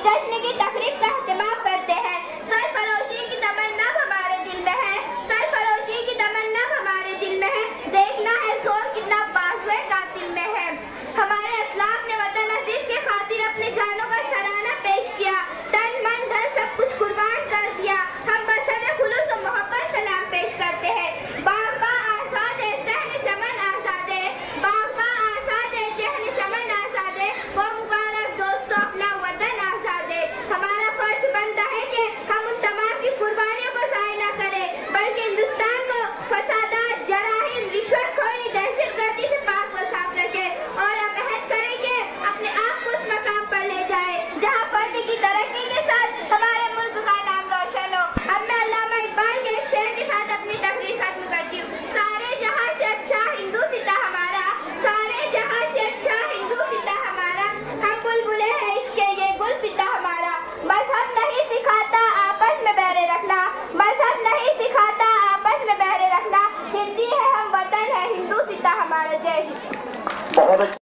जश्न की तकरीब का एहतमाम करते हैं। सरफरोशी की तमन्ना हमारे दिल में है, सरफरोशी की तमन्ना हमारे दिल में है, देखना है जोर कितना बाजुए कातिल में है। हमारे असलाफ ने वतन अजीज के खातिर अपनी जानों का सराहना पेश किया, तन मन धन सब कुछ कुर्बान कर दिया। हम बसर खुलूस और मोहब्बत सलाम पेश करते हैं। बाग़ आज़ाद है, सहन चमन आज़ाद है, बाग़ आज़ाद है, सहन चमन आज़ाद है, वो मुबारक दोस्तों अपना वतन आज़ाद है। हमारा फर्ज बनता है कि हम उन तमाम की कुर्बानियों को ज़ाया न करें, बल्कि हिंदुस्तान को फसादात, जराहिम, रिश्वतखोरी, दहशतगर्दी से पाक व साफ रखें और हम अहद करें कि अपने आप को उस मकाम पर ले जाए जहाँ फर्द की तरक्की के साथ हमारे मुल्क का नाम रोशन हो। अब मैं अल्लामा इकबाल के एक शेर के साथ अपनी तकरीर खत्म करती हूँ। सारे जहाँ से अच्छा हिंदू सिता हमारा, सारे जहाँ से अच्छा हिंदू सिता हमारा, हम बुलबुले हैं इसके ये गुल सिता हमारा। मजहब नहीं सिखाता आपस में बहरे रखना, मजहब नहीं सिखाता आपस में बहरे रखना, हिंदी है हम वतन है हिंदू सिता हमारा। जय हिंद।